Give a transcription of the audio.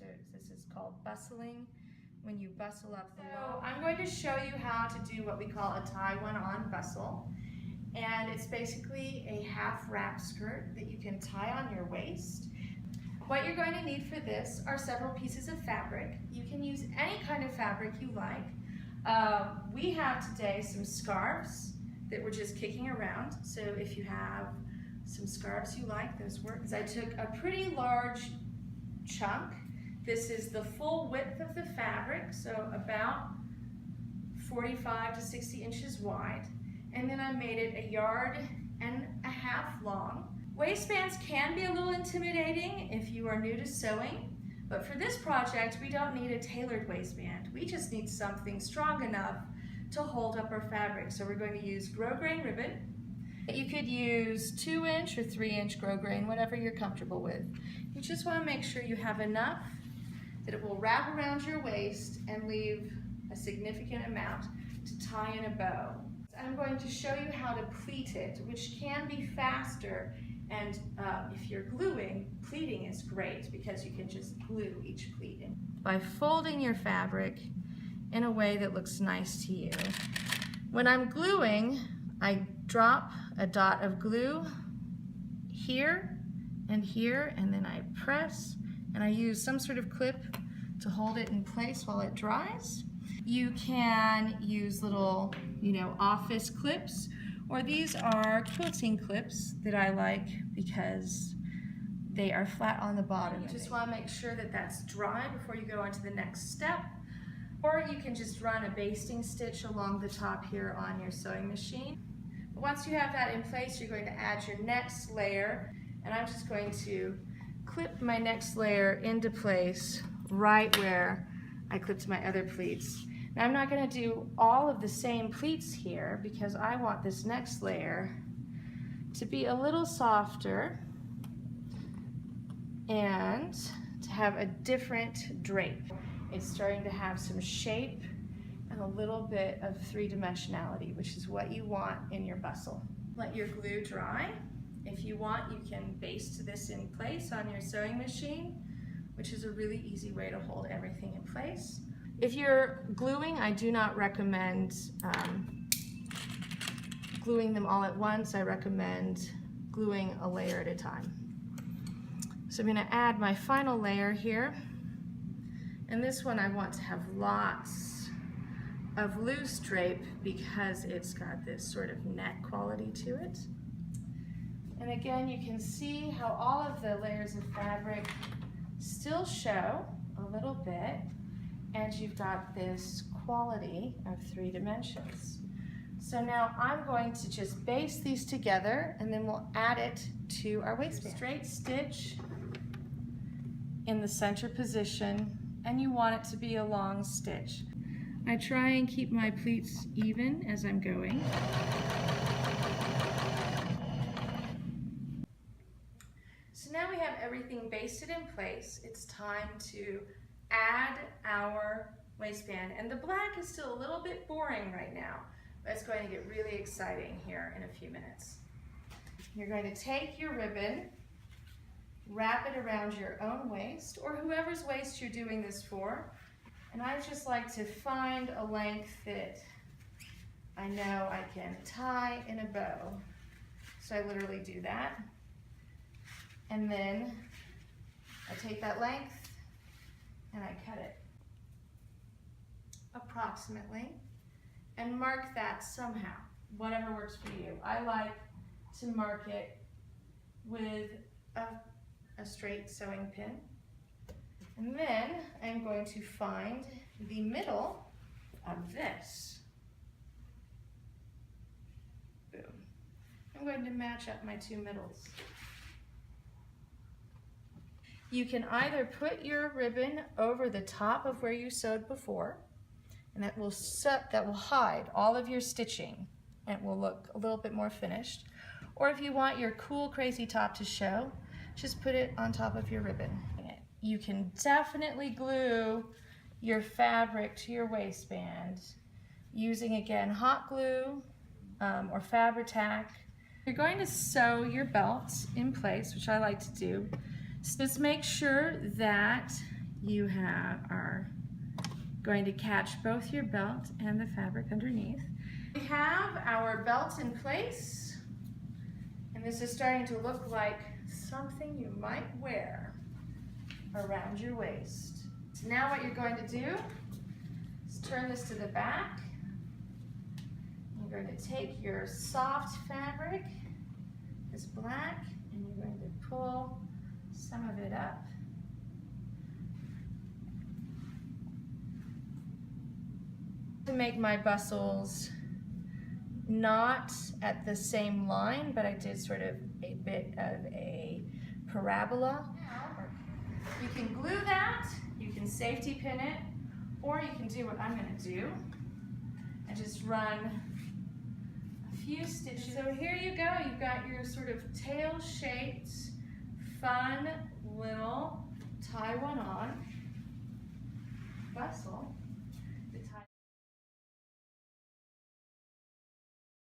So this is called bustling, when you bustle up the low. I'm going to show you how to do what we call a tie one on bustle. And it's basically a half wrap skirt that you can tie on your waist. What you're going to need for this are several pieces of fabric. You can use any kind of fabric you like. We have today some scarves that we're just kicking around. So if you have some scarves you like, those work. I took a pretty large chunk. This is the full width of the fabric, so about 45 to 60 inches wide. And then I made it 1.5 yards long. Waistbands can be a little intimidating if you are new to sewing, but for this project, we don't need a tailored waistband. We just need something strong enough to hold up our fabric. So we're going to use grosgrain ribbon. You could use 2-inch or 3-inch grosgrain, whatever you're comfortable with. You just want to make sure you have enough that it will wrap around your waist and leave a significant amount to tie in a bow. I'm going to show you how to pleat it, which can be faster, and if you're gluing, pleating is great because you can just glue each pleat in. By folding your fabric in a way that looks nice to you. When I'm gluing, I drop a dot of glue here, and then I press, and I use some sort of clip to hold it in place while it dries. You can use little, office clips, or these are quilting clips that I like because they are flat on the bottom. You just want to make sure that that's dry before you go on to the next step. Or you can just run a basting stitch along the top here on your sewing machine. Once you have that in place, you're going to add your next layer, and I'm just going to clip my next layer into place right where I clipped my other pleats. Now I'm not going to do all of the same pleats here because I want this next layer to be a little softer and to have a different drape. It's starting to have some shape and a little bit of three-dimensionality, which is what you want in your bustle. Let your glue dry. If you want, you can baste this in place on your sewing machine, which is a really easy way to hold everything in place. If you're gluing, I do not recommend gluing them all at once. I recommend gluing a layer at a time. So I'm going to add my final layer here. And this one I want to have lots of loose drape because it's got this sort of net quality to it. And again, you can see how all of the layers of fabric still show a little bit, and you've got this quality of 3 dimensions. So now I'm going to just baste these together, and then we'll add it to our waistband. Straight stitch in the center position, and you want it to be a long stitch. I try and keep my pleats even as I'm going. So now we have everything basted in place. It's time to add our waistband. And the black is still a little bit boring right now, but it's going to get really exciting here in a few minutes. You're going to take your ribbon, wrap it around your own waist, or whoever's waist you're doing this for. And I just like to find a length that I know I can tie in a bow. So I literally do that. And then I take that length and I cut it approximately and mark that somehow, whatever works for you. I like to mark it with a straight sewing pin. And then I'm going to find the middle of this. Boom. I'm going to match up my 2 middles. You can either put your ribbon over the top of where you sewed before, and that will hide all of your stitching, and it will look a little bit more finished. Or if you want your cool, crazy top to show, just put it on top of your ribbon. You can definitely glue your fabric to your waistband using, again, hot glue or Fabri-Tac. You're going to sew your belt in place, which I like to do. So just make sure that you are going to catch both your belt and the fabric underneath. We have our belt in place, and this is starting to look like something you might wear around your waist. So now what you're going to do is turn this to the back. You're going to take your soft fabric, this black, and you're going to pull some of it up. To make my bustles not at the same line, but I did sort of a bit of a parabola. You can glue that, you can safety pin it, or you can do what I'm going to do and just run a few stitches. So here you go, you've got your sort of tail-shaped, fun little tie one on bustle.